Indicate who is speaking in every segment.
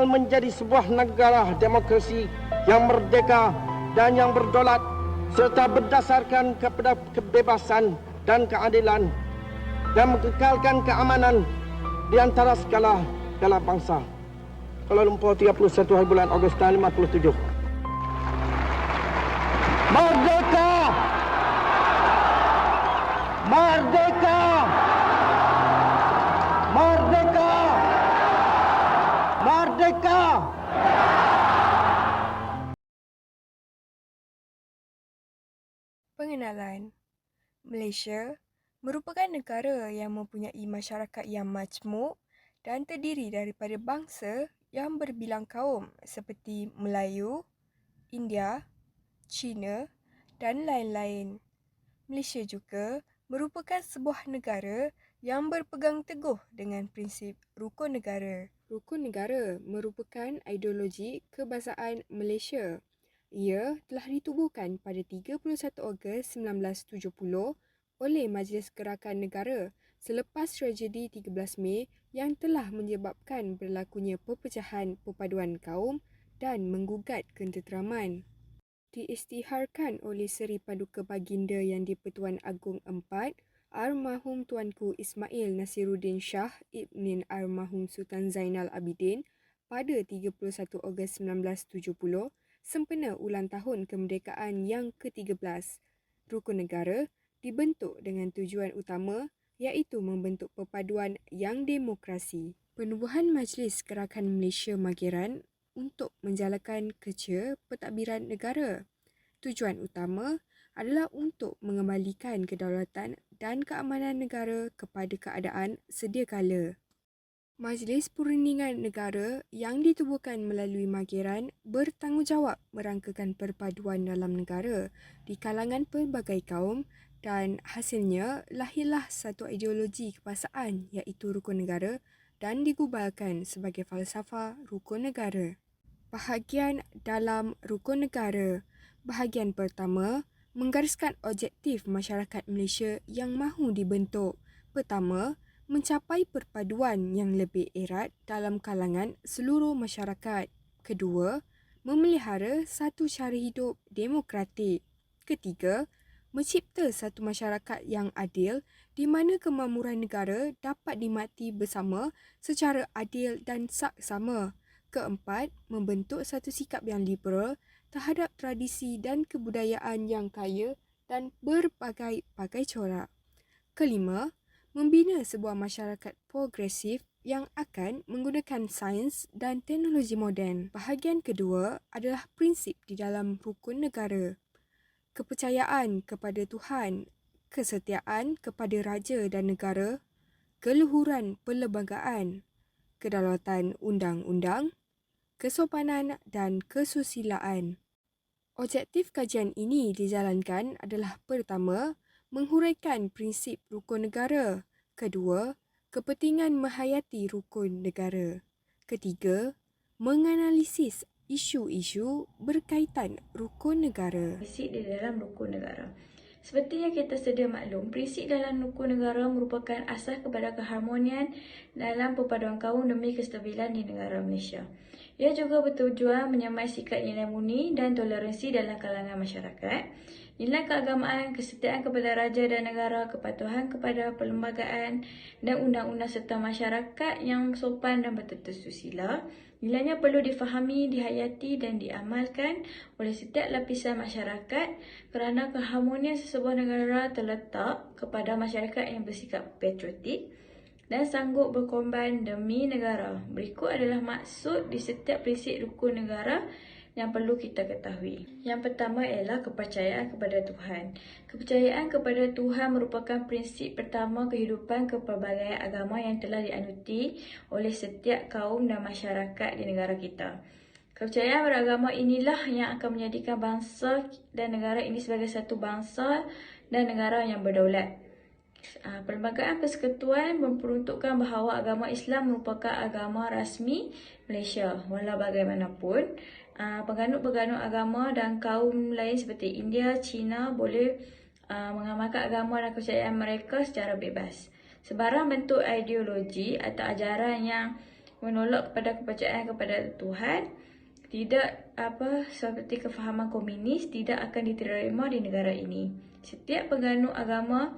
Speaker 1: menjadi sebuah negara demokrasi yang merdeka dan yang berdaulat serta berdasarkan kepada kebebasan dan keadilan dan mengekalkan keamanan di antara segala bangsa. Kuala Lumpur, 31 hari bulan Ogos tahun 57. Merdeka! Merdeka! Merdeka! Merdeka!
Speaker 2: Pengenalan. Malaysia merupakan negara yang mempunyai masyarakat yang majmuk dan terdiri daripada bangsa yang berbilang kaum seperti Melayu, India, Cina dan lain-lain. Malaysia juga merupakan sebuah negara yang berpegang teguh dengan prinsip rukun negara. Rukun negara merupakan ideologi kebangsaan Malaysia. Ia telah ditubuhkan pada 31 Ogos 1970 oleh Majlis Gerakan Negara selepas tragedi 13 Mei yang telah menyebabkan berlakunya perpecahan perpaduan kaum dan menggugat ketenteraman. Diisytiharkan oleh Seri Paduka Baginda Yang di-Pertuan Agong 4, Almarhum Tuanku Ismail Nasiruddin Shah Ibn Almarhum Sultan Zainal Abidin pada 31 Ogos 1970, sempena ulang tahun kemerdekaan yang ke-13. Rukun negara dibentuk dengan tujuan utama iaitu membentuk perpaduan yang demokrasi. Penubuhan Majlis Gerakan Malaysia Mageran untuk menjalankan kerja pentadbiran negara. Tujuan utama adalah untuk mengembalikan kedaulatan dan keamanan negara kepada keadaan sedia kala. Majlis Perundingan Negara yang ditubuhkan melalui Mageran bertanggungjawab merangkakan perpaduan dalam negara di kalangan pelbagai kaum dan hasilnya lahirlah satu ideologi kebangsaan iaitu rukun negara dan digubalkan sebagai falsafah rukun negara. Bahagian dalam rukun negara. Bahagian pertama, menggariskan objektif masyarakat Malaysia yang mahu dibentuk. Pertama, mencapai perpaduan yang lebih erat dalam kalangan seluruh masyarakat. Kedua, memelihara satu cara hidup demokratik. Ketiga, mencipta satu masyarakat yang adil di mana kemakmuran negara dapat dinikmati bersama secara adil dan saksama. Keempat, membentuk satu sikap yang liberal terhadap tradisi dan kebudayaan yang kaya dan berbagai-bagai corak. Kelima, membina sebuah masyarakat progresif yang akan menggunakan sains dan teknologi moden. Bahagian kedua adalah prinsip di dalam rukun negara. Kepercayaan kepada Tuhan, kesetiaan kepada raja dan negara, keluhuran perlembagaan, kedaulatan undang-undang, kesopanan dan kesusilaan. Objektif kajian ini dijalankan adalah pertama, menghuraikan prinsip rukun negara. Kedua, kepentingan menghayati rukun negara. Ketiga, menganalisis isu-isu berkaitan rukun negara.
Speaker 3: Prinsip di dalam rukun negara. Seperti yang kita sedia maklum, prinsip dalam rukun negara merupakan asas kepada keharmonian dalam perpaduan kaum demi kestabilan di negara Malaysia. Ia juga bertujuan menyamai sikap nilai murni dan toleransi dalam kalangan masyarakat, nilai keagamaan, kesetiaan kepada raja dan negara, kepatuhan kepada perlembagaan dan undang-undang serta masyarakat yang sopan dan bertetus susila. Nilainya perlu difahami, dihayati dan diamalkan oleh setiap lapisan masyarakat kerana keharmonian sesebuah negara terletak kepada masyarakat yang bersikap patriotik dan sanggup berkorban demi negara. Berikut adalah maksud di setiap prinsip rukun negara yang perlu kita ketahui. Yang pertama ialah kepercayaan kepada Tuhan. Kepercayaan kepada Tuhan merupakan prinsip pertama kehidupan kepelbagaian agama yang telah dianuti oleh setiap kaum dan masyarakat di negara kita. Kepercayaan beragama inilah yang akan menjadikan bangsa dan negara ini sebagai satu bangsa dan negara yang berdaulat. Perlembagaan Persekutuan memperuntukkan bahawa agama Islam merupakan agama rasmi Malaysia. Walau bagaimanapun, penganut-penganut agama dan kaum lain seperti India, Cina boleh mengamalkan agama dan kepercayaan mereka secara bebas. Sebarang bentuk ideologi atau ajaran yang menolak kepada kepercayaan kepada Tuhan, tidak seperti kefahaman komunis, tidak akan diterima di negara ini. Setiap penganut agama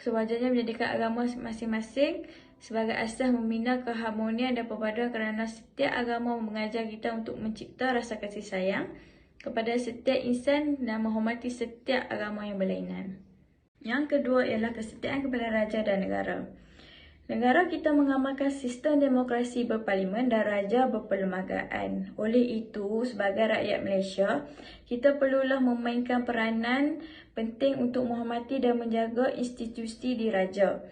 Speaker 3: sewajarnya menjadikan agama masing-masing sebagai asas membina keharmonian dan perpaduan, kerana setiap agama mengajar kita untuk mencipta rasa kasih sayang kepada setiap insan dan menghormati setiap agama yang berlainan. Yang kedua ialah kesetiaan kepada raja dan negara. Negara kita mengamalkan sistem demokrasi berparlimen dan raja berperlembagaan. Oleh itu, sebagai rakyat Malaysia, kita perlulah memainkan peranan penting untuk menghormati dan menjaga institusi diraja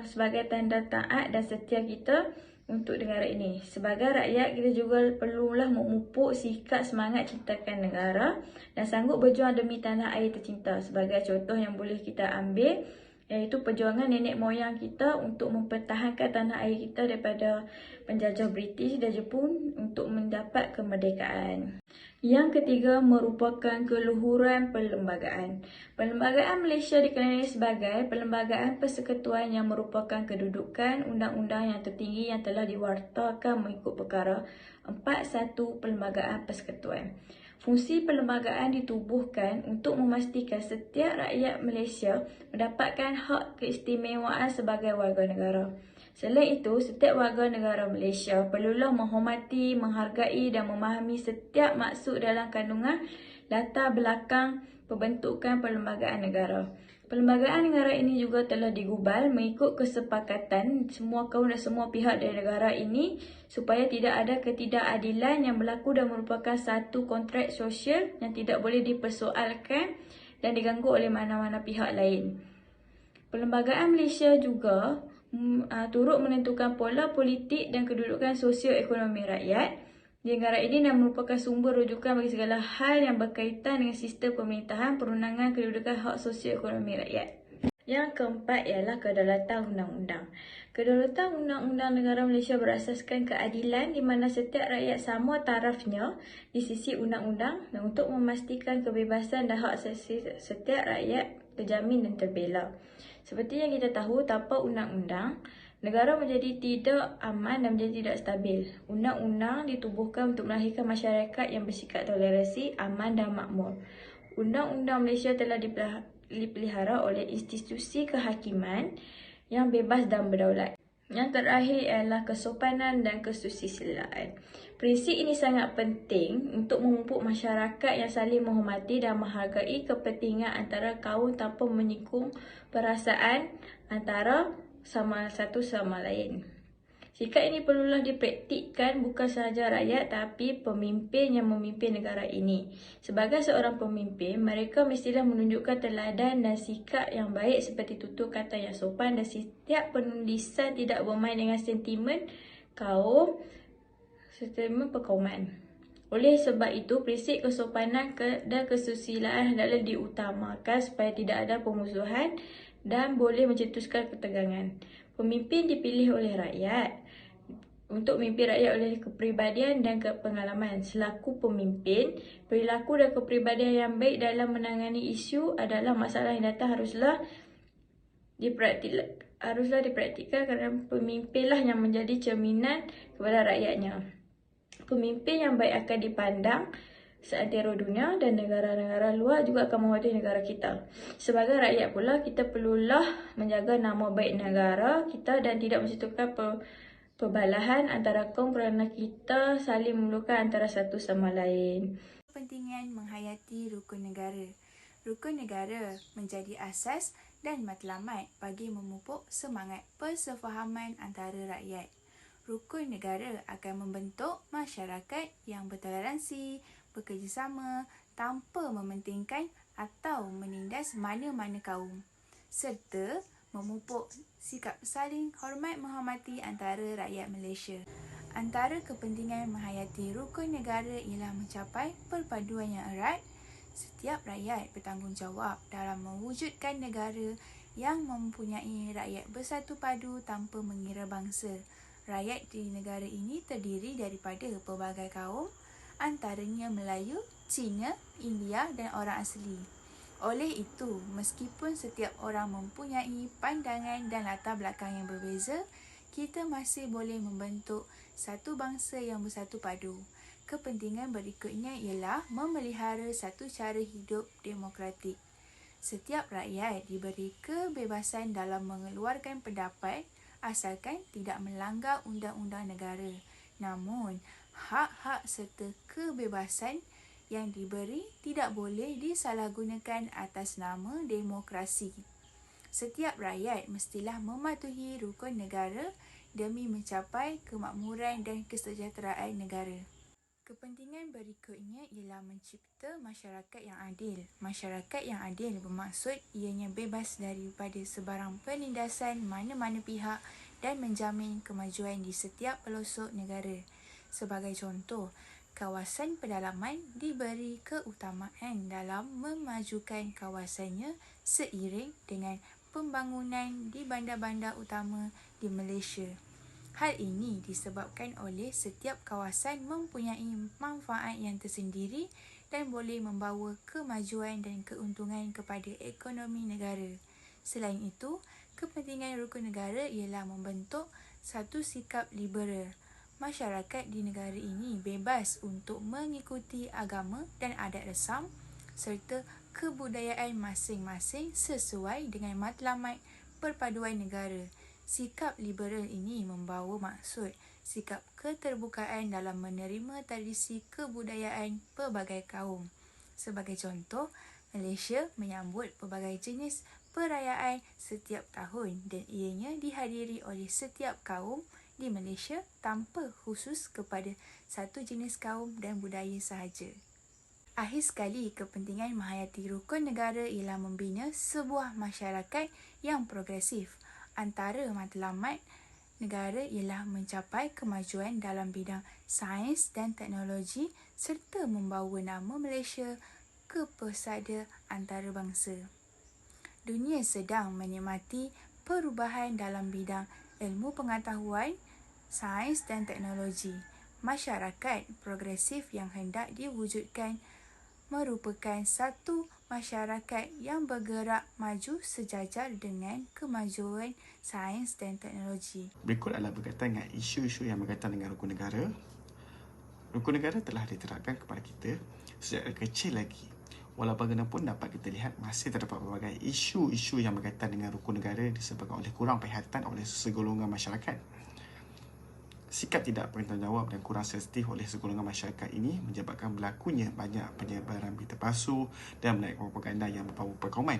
Speaker 3: sebagai tanda taat dan setia kita untuk negara ini. Sebagai rakyat, kita juga perlulah memupuk sikap semangat cintakan negara dan sanggup berjuang demi tanah air tercinta. Sebagai contoh yang boleh kita ambil, iaitu perjuangan nenek moyang kita untuk mempertahankan tanah air kita daripada penjajah British dan Jepun untuk mendapat kemerdekaan. Yang ketiga merupakan keluhuran perlembagaan. Perlembagaan Malaysia dikenali sebagai perlembagaan persekutuan yang merupakan kedudukan undang-undang yang tertinggi yang telah diwartakan mengikut perkara 41 Perlembagaan Persekutuan. Fungsi perlembagaan ditubuhkan untuk memastikan setiap rakyat Malaysia mendapatkan hak keistimewaan sebagai warga negara. Selain itu, setiap warga negara Malaysia perlulah menghormati, menghargai dan memahami setiap maksud dalam kandungan latar belakang pembentukan perlembagaan negara. Perlembagaan negara ini juga telah digubal mengikut kesepakatan semua kaum dan semua pihak dari negara ini supaya tidak ada ketidakadilan yang berlaku dan merupakan satu kontrak sosial yang tidak boleh dipersoalkan dan diganggu oleh mana-mana pihak lain. Perlembagaan Malaysia juga turut menentukan pola politik dan kedudukan sosio-ekonomi rakyat di negara ini dan merupakan sumber rujukan bagi segala hal yang berkaitan dengan sistem pemerintahan, perundangan, kedudukan hak sosio-ekonomi rakyat. Yang keempat ialah kedaulatan undang-undang. Kedaulatan undang-undang negara Malaysia berasaskan keadilan di mana setiap rakyat sama tarafnya di sisi undang-undang dan untuk memastikan kebebasan dan hak setiap rakyat terjamin dan terbela. Seperti yang kita tahu, tanpa undang-undang, negara menjadi tidak aman dan menjadi tidak stabil. Undang-undang ditubuhkan untuk melahirkan masyarakat yang bersikap toleransi, aman dan makmur. Undang-undang Malaysia telah dipelihara oleh institusi kehakiman yang bebas dan berdaulat. Yang terakhir ialah kesopanan dan kesusilaan. Prinsip ini sangat penting untuk memupuk masyarakat yang saling menghormati dan menghargai kepentingan antara kaum tanpa menyinggung perasaan antara satu sama lain. Sikap ini perlulah dipraktikkan bukan sahaja rakyat tapi pemimpin yang memimpin negara ini. Sebagai seorang pemimpin, mereka mestilah menunjukkan teladan dan sikap yang baik seperti tutur kata yang sopan dan setiap penulisan tidak bermain dengan sentimen perkauman. Oleh sebab itu, prinsip kesopanan dan kesusilaan hendaklah diutamakan supaya tidak ada pemusuhan dan boleh mencetuskan ketegangan. Pemimpin dipilih oleh rakyat untuk memimpin rakyat oleh kepribadian dan pengalaman. Selaku pemimpin, perilaku dan kepribadian yang baik dalam menangani isu adalah masalah yang datang haruslah dipraktikkan kerana pemimpinlah yang menjadi cerminan kepada rakyatnya. Pemimpin yang baik akan dipandang seantero dunia dan negara-negara luar juga akan menghormati negara kita. Sebagai rakyat pula, kita perlulah menjaga nama baik negara kita dan tidak menciptakan perbalahan antara kaum kerana kita saling memerlukan antara satu sama lain.
Speaker 2: Kepentingan menghayati rukun negara. Rukun negara menjadi asas dan matlamat bagi memupuk semangat persefahaman antara rakyat. Rukun negara akan membentuk masyarakat yang bertoleransi, bekerjasama tanpa mementingkan atau menindas mana-mana kaum, serta memupuk sikap saling hormat menghormati antara rakyat Malaysia. Antara kepentingan menghayati rukun negara ialah mencapai perpaduan yang erat. Setiap rakyat bertanggungjawab dalam mewujudkan negara yang mempunyai rakyat bersatu padu tanpa mengira bangsa. Rakyat di negara ini terdiri daripada pelbagai kaum, antaranya Melayu, Cina, India dan orang asli. Oleh itu, meskipun setiap orang mempunyai pandangan dan latar belakang yang berbeza,
Speaker 4: kita masih boleh membentuk satu bangsa yang bersatu padu. Kepentingan berikutnya ialah memelihara satu cara hidup demokratik. Setiap rakyat diberi kebebasan dalam mengeluarkan pendapat asalkan tidak melanggar undang-undang negara. Namun, hak-hak serta kebebasan yang diberi tidak boleh disalahgunakan atas nama demokrasi. Setiap rakyat mestilah mematuhi rukun negara demi mencapai kemakmuran dan kesejahteraan negara. Kepentingan berikutnya ialah mencipta masyarakat yang adil. Masyarakat yang adil bermaksud ianya bebas daripada sebarang penindasan mana-mana pihak dan menjamin kemajuan di setiap pelosok negara. Sebagai contoh, kawasan pedalaman diberi keutamaan dalam memajukan kawasannya seiring dengan pembangunan di bandar-bandar utama di Malaysia. Hal ini disebabkan oleh setiap kawasan mempunyai manfaat yang tersendiri dan boleh membawa kemajuan dan keuntungan kepada ekonomi negara. Selain itu, kepentingan rukun negara ialah membentuk satu sikap liberal. Masyarakat di negara ini bebas untuk mengikuti agama dan adat resam serta kebudayaan masing-masing sesuai dengan matlamat perpaduan negara. Sikap liberal ini membawa maksud sikap keterbukaan dalam menerima tradisi kebudayaan pelbagai kaum. Sebagai contoh, Malaysia menyambut pelbagai jenis perayaan setiap tahun dan ianya dihadiri oleh setiap kaum di Malaysia tanpa khusus kepada satu jenis kaum dan budaya sahaja. Akhir sekali, kepentingan menghayati rukun negara ialah membina sebuah masyarakat yang progresif. Antara matlamat negara ialah mencapai kemajuan dalam bidang sains dan teknologi serta membawa nama Malaysia ke pesada antarabangsa. Dunia sedang menikmati perubahan dalam bidang ilmu pengetahuan, sains dan teknologi. Masyarakat progresif yang hendak diwujudkan merupakan satu masyarakat yang bergerak maju sejajar dengan kemajuan sains dan teknologi.
Speaker 5: Berikut adalah berkaitan dengan isu-isu yang berkaitan dengan rukun negara. Rukun negara telah diterapkan kepada kita sejak kecil lagi. Walau bagaimanapun dapat kita lihat masih terdapat berbagai isu-isu yang berkaitan dengan rukun negara disebabkan oleh kurang perhatian oleh segolongan masyarakat. Sikap tidak bertanggungjawab dan kurang sensitif oleh segolongan masyarakat ini menyebabkan berlakunya banyak penyebaran berita palsu dan menaik propaganda yang membawa perkauman.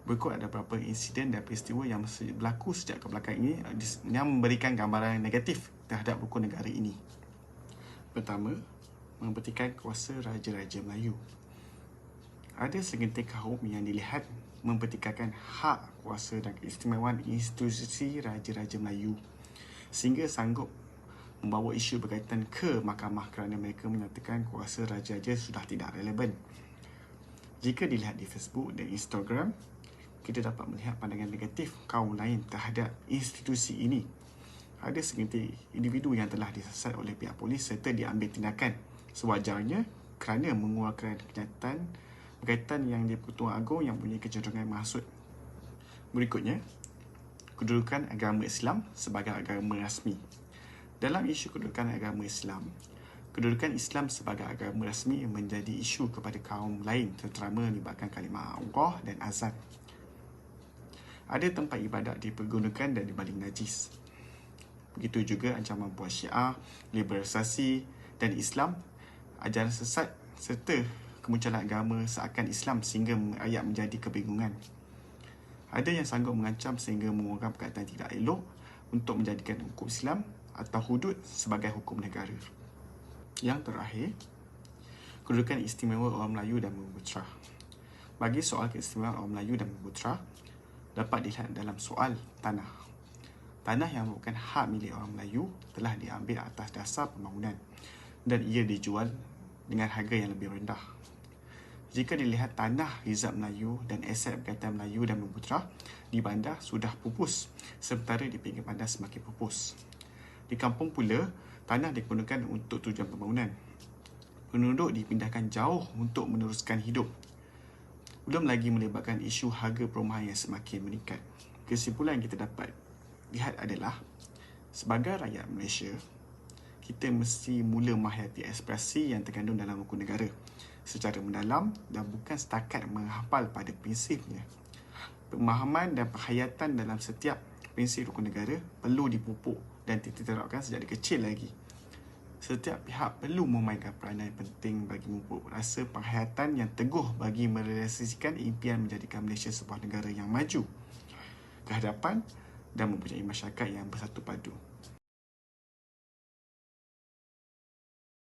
Speaker 5: Berikut ada beberapa insiden dan peristiwa yang berlaku sejak kebelakang ini yang memberikan gambaran negatif terhadap rukun negara ini. Pertama, membetikan kuasa Raja-Raja Melayu. Ada segelintir kaum yang dilihat membetikakan hak kuasa dan keistimewaan institusi Raja-Raja Melayu sehingga sanggup membawa isu berkaitan ke mahkamah kerana mereka menyatakan kuasa raja-raja sudah tidak relevan. Jika dilihat di Facebook dan Instagram, kita dapat melihat pandangan negatif kaum lain terhadap institusi ini. Ada segelintir individu yang telah disesat oleh pihak polis serta diambil tindakan sewajarnya kerana mengeluarkan kenyataan berkaitan yang di-Pertuan Agong yang punya kecenderungan maksud. Berikutnya, kedudukan agama Islam sebagai agama rasmi. Dalam isu kedudukan agama Islam, kedudukan Islam sebagai agama rasmi menjadi isu kepada kaum lain terutama melibatkan kalimah Allah dan azan. Ada tempat ibadat dipergunakan dan dibaling najis. Begitu juga ancaman buat Syiah, liberalisasi dan Islam, ajaran sesat serta kemunculan agama seakan Islam sehingga rakyat menjadi kebingungan. Ada yang sanggup mengancam sehingga mengeluarkan perkataan tidak elok untuk menjadikan hukum Islam atau hudud sebagai hukum negara. Yang terakhir, kedudukan istimewa orang Melayu dan Bumi Putra. Bagi soal keistimewaan orang Melayu dan Bumi Putra, dapat dilihat dalam soal tanah. Tanah yang merupakan hak milik orang Melayu telah diambil atas dasar pembangunan dan ia dijual dengan harga yang lebih rendah. Jika dilihat tanah rizab Melayu dan aset berkaitan Melayu dan Bumi Putra di bandar sudah pupus sementara di pinggir bandar semakin pupus. Di kampung pula, tanah digunakan untuk tujuan pembangunan. Penduduk dipindahkan jauh untuk meneruskan hidup. Belum lagi melibatkan isu harga perumahan yang semakin meningkat. Kesimpulan yang kita dapat lihat adalah Sebagai rakyat Malaysia, kita mesti mula menghayati ekspresi yang terkandung dalam rukun negara secara mendalam dan bukan setakat menghafal pada prinsipnya. Pemahaman dan penghayatan dalam setiap prinsip rukun negara perlu dipupuk dan diterapkan sejak dari kecil lagi. Setiap pihak perlu memainkan peranan yang penting bagi memupuk rasa penghayatan yang teguh bagi merealisasikan impian menjadikan Malaysia sebuah negara yang maju ke hadapan dan mempunyai masyarakat yang bersatu padu.